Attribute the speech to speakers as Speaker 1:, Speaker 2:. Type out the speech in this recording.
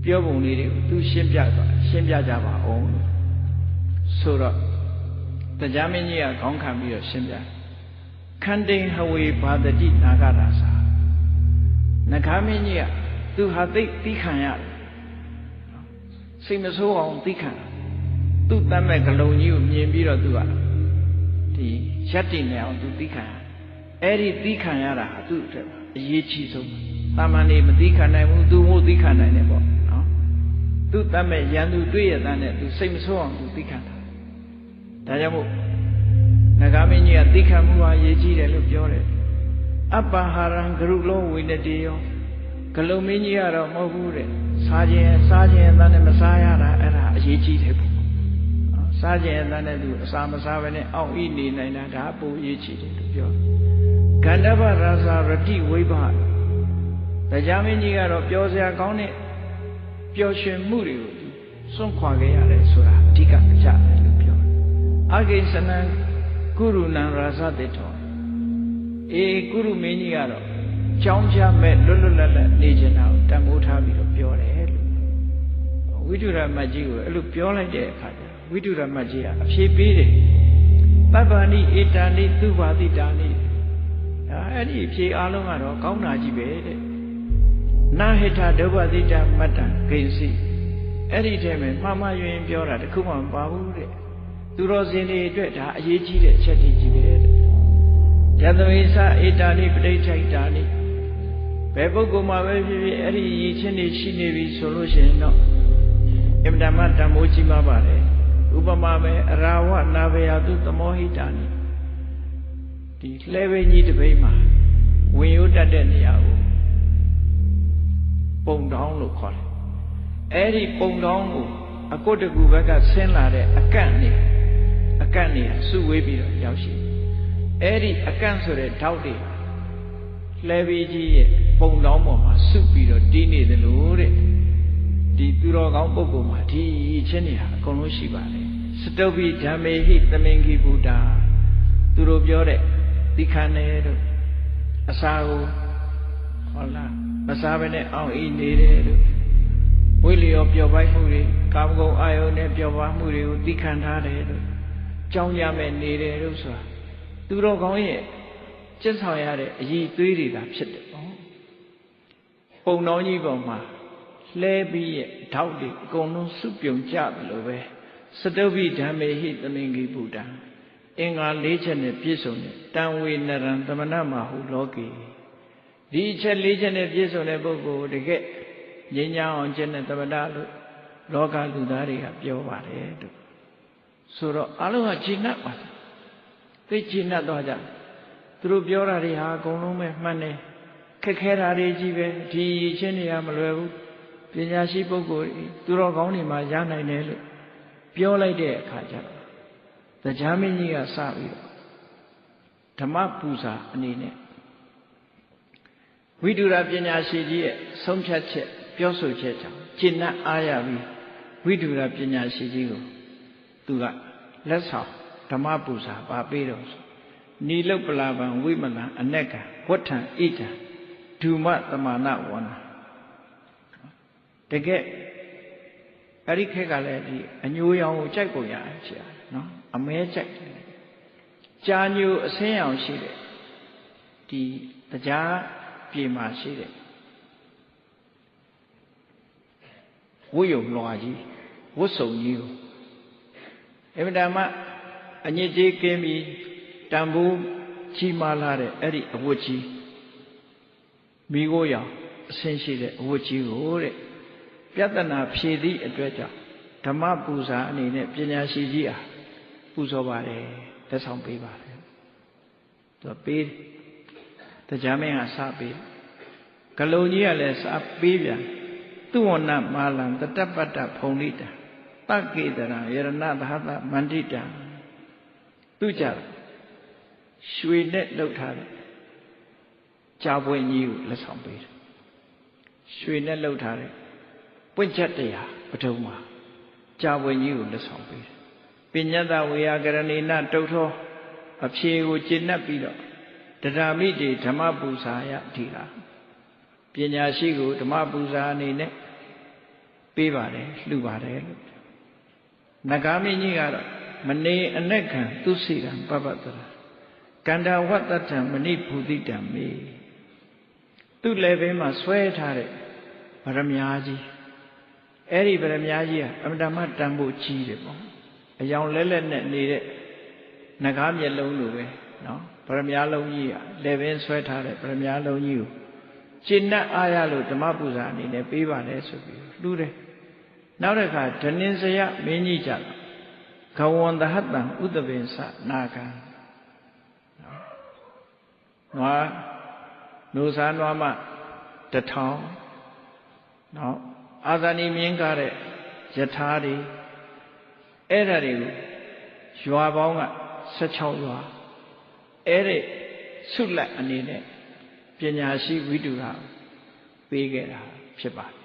Speaker 1: ပြောပုံလေးတွေကိုသူရှင်းပြကြပါအောင်လို့ဆိုတော့တရားမင်းကြီးကခေါင်းခံပြီးတော့ရှင်းပြခန္တိဟဝေဘာတတိနာဂရာစာနဂါမင်းကြီးကသူဟာသိသိခံရတယ်စိတ်မဆိုးအောင်သိခံသူ့တတ်မဲ့ဂလုံးကြီးကိုမြင်ပြီးတော့သူကဒီရက်တည်နေအောင်သူသိခံရအဲ့ဒီသိခံရတာဟာသူ့အတွက်အရေးကြီးဆုံးတာမန်နေမသိခံနိုင်ဘူးသူ့မို့သိခံနိုင်တယ်ပေါ့နော်သူ့တတ်မဲ့ရန်သူတွေ့ရတဲ့နဲ့သူစိတ်မဆိုးအောင်သူသိခံတာဒါကြောင့်မို့နဂါမင်းကြီးကသိခံမှုဟာအရေးကြီးတယ်လို့ပြောတယ်အပ္ပဟာရံဂရုလောဝိနတိယောဂလုံးမင်းကြီးကတော့မဟုတ်ဘူးတဲ့စားခြင်းအသားနဲ့မစားရတာအဲ့ဒါအရေးကြီးတယ်ပေါ့စားခြင်းအသားနဲ့သူအစာမစားဘဲနဲ့အောင့်ဤနေနိုင်တာဒါပိုအရေးကြီးတယ်လို့ပြောဂန္ဓဗရစာရတိဝိဘတရားမင်းကြီးကတော့ပြောစရာကောင်းတဲ့ပျော်ရွှင်မှုတွေကိုသူစွန့်ခွာခဲ့ရတယ်ဆိုတာအဓိကအကြတယ်လို့ပြောအဂိစနံကုရုဏံရာဇတေထောကုရုမင်းကြီးကတော့ကြောင်းချမဲ့လွတ်လွတ်လပ်လပ်နေကြတာကိုတန်ဖိုးထားပြီးတော့ပြောတယ်လို့ဝိတုရမတ်ကြီးကိုအဲ့လိုပြောလိုက်တဲ့အခါကျဝိတုရမတ်ကြီးကအဖြေပေးတယ်ပပ္ပဏိဧတာနိသုဘာတိတာနိအဲ့ဒီအဖြေအားလုံးကတော့ကောင်းတာကြီးပဲတဲ့နာဟိထဒုဗ္ဗတိတမတ္တဂိဉ္စီအဲ့ဒီထဲမှာမှားယွင်းပြောတာတခုမှမပါဘူးတဲ့သူတော်စင်တွေအတွက်ဒါအရေးကြီးတဲ့အချက်တွေကြီးပဲတဲ့ယသဝိသဧတာနိပဋိဋ္ဌိတာနိဘယ်ပုဂ္ဂိုလ်မှာပဲဖြစ်ဖြစ်အဲ့ဒီရည်ချင်းတွေရှိနေပြီဆိုလို့ရှိရင်တော့အင်မတန်မှတန်ဖိုးကြီးမှာပါတယ်ဥပမာပဲအရာဝနာဘေယသူသမောဟိတာနိဒီလှဲဘိန်းကြီးတစ်ပိန်းမှာဝင်ရိုးတတ်တဲ့နေရာကိုပုံတောင်းလို့ခေါ်တယ်အဲ့ဒီပုံတောင်းကိုအကုတ်တကူဘက်ကဆင်းလာတဲ့အကန့်နေစုဝေးပြီးတော့ရောက်ရှိအဲ့ဒီအကန့်ဆိုတဲ့ဓာတ်တွေလှဲဘိန်းကြီးရဲ့ပုံတောင်းပေါ်မှာစုပြီးတော့တီးနေတယ်လို့တဲ့ဒီသူတော်ကောင်းပုဂ္ဂိုလ်မှာဒီချင်းတွေဟာအကုန်လုံးရှိပါတယ်စတုပိဓမ္မေဟိသမင်္ဂိဗုဒ္ဓသူတို့ပြောတဲ့သိခံတယ်တို့အစာကိုဟုတ်လားမစားဘဲနဲ့အောင့်ဤနေတယ်တို့ဝိလျောပျော်ပိုက်မှုတွေကာမဂုဏ်အာယုန်နဲ့ပျော်ပါမှုတွေကိုသိခံထားတယ်တို့ကြောင်းရမဲ့နေတယ်တို့ဆိုတာသူတော်ကောင်းရဲ့ကျင့်ဆောင်ရတဲ့အည်သွေးတွေသာဖြစ်တယ်ပေါ့ပုံတော်ကြီးပေါ်မှာလှဲပြီးရဲ့ဓာတ်တွေအကုန်လုံးစုပြုံကြတယ်လို့ပဲစတုပိဓမ္မေဟိသမင်္ဂိဗုဒ္ဓအင်္ဂါ၄ချက်နဲ့ပြည့်စုံတဲ့တံဝေနရံသမဏမဟုလောကေဒီအချက်၄ချက်နဲ့ပြည့်စုံတဲ့ပုဂ္ဂိုလ်တကယ်ငြိမ်းချမ်းအောင်ကျင့်တဲ့သမဏလို့လောကလူသားတွေကပြောပါတယ်တို့ဆိုတော့အလုံးကဂျိနတ်ပါသိဂျိနတ်သွားကြသူတို့ပြောတာတွေဟာအကုန်လုံးပဲမှန်တယ်ခက်ခဲတာတွေကြီးပဲဒီချင်းတွေကမလွယ်ဘူးပညာရှိပုဂ္ဂိုလ်သူတော်ကောင်းတွေမှာရနိုင်တယ်လို့ပြောလိုက်တဲ့အခါကျတော့တရားမင်းကြီးကစပြီးတော့ဓမ္မပူဇာအနေနဲ့ဝိတုရပညာရှိကြီးရဲ့ဆုံးဖြတ်ချက်ပြောဆိုချက်ကြောင့်ကျင့်တ်အားရပြီးဝိတုရပညာရှိကြီးကိုသူကလက်ဆောင်ဓမ္မပူဇာပါပေးတော့နီလုပလာပံဝိမလံအနက်ကဝဋ္ဌံဣဒံဓုမသမာနဝန္နာတကယ်အဲ့ဒီခက်ကလည်းဒီအညိုရောင်ကိုကြိုက်ပုံရတယ်ချာနော်အမဲကြိုက်တယ်ကြာညိုအဆင်းရောင်ရှိတဲ့ဒီတရားပြေမှာရှိတဲ့ဝိယုံလွာကြီးဝတ်စုံကြီးကိုအမှန်တမ်းအညစ်အကြေးကင်းပြီးတန်ဖိုးကြီးမားလာတဲ့အဲ့ဒီအဝတ်ကြီးမိโกရောင်အဆင်းရှိတဲ့အဝတ်ကြီးကိုတဲ့ပြဿနာဖြေသည့်အတွက်ကြောင့်ဓမ္မပူဇာအနေနဲ့ပညာရှိကြီးအားပူဇော်ပါတယ်လက်ဆောင်ပေးပါတယ်သူပေးတရားမင်းကစပေးဂလုံကြီးကလည်းစပေးပြန်သူဝဏမာလံတတပတ္တဖုံလိတံတက္ကေတရံယရဏသဟသမန္တိတံသူကြရွှေနဲ့လှုပ်ထားတဲ့ကြာပွင့်ကြီးကိုလက်ဆောင်ပေးတယ်ရွှေနဲ့လှုပ်ထားတဲ့ပွင့်ချက်တရားပထမကြာပွင့်ကြီးကိုလက်ဆောင်ပေးတယ်ပညတဝေယကရဏိနတုတ်သောအဖြေကိုကျင့်납ပြီးတော့တရာမိတေဓမ္မပူဇာယဒီဟာပညာရှိကိုဓမ္မပူဇာအနေနဲ့ ပေးပါတယ်လှူပါတယ်လို့နဂါမင်းကြီးကတော့မနေအနက်ခံသူစီရံပပတ္တရာကန္တာဝတ္တထံမဏိဘူတိတံမေသူ့လည်းဘေးမှာဆွဲထားတဲ့ဗရမ ्या ကြီးအဲ့ဒီဗရမ ्या ကြီးကအမတမတန်ဖို့ကြီးတယ်ပေါ့အယောင်လဲလဲနဲ့နေတဲ့နဂါမျက်လုံးလိုပဲနော်ဗရမ ्या လုံးကြီးကလည်းပင်ဆွဲထားတဲ့ဗရမ ्या လုံးကြီးကိုရှင်းနဲ့အားရလို့ဓမ္မပူဇာအနေနဲ့ပေးပါတယ်ဆိုပြီးလှူတယ်နောက်တစ်ခါဒနင်စရမင်းကြီးကြဂဝန္တဟတံဥဒပင်္စနာကံနွားနိုးစားနွားမ1000နော်အာဇာနည်မြင်းကားတဲ့ယထာတွေအဲ့ဒါတွေကိုရွာပေါင်းက16ရွာအဲ့ဒီဆုလက်အနေနဲ့ပညာရှိဝိတုဟာပေးခဲ့တာဖြစ်ပါတယ်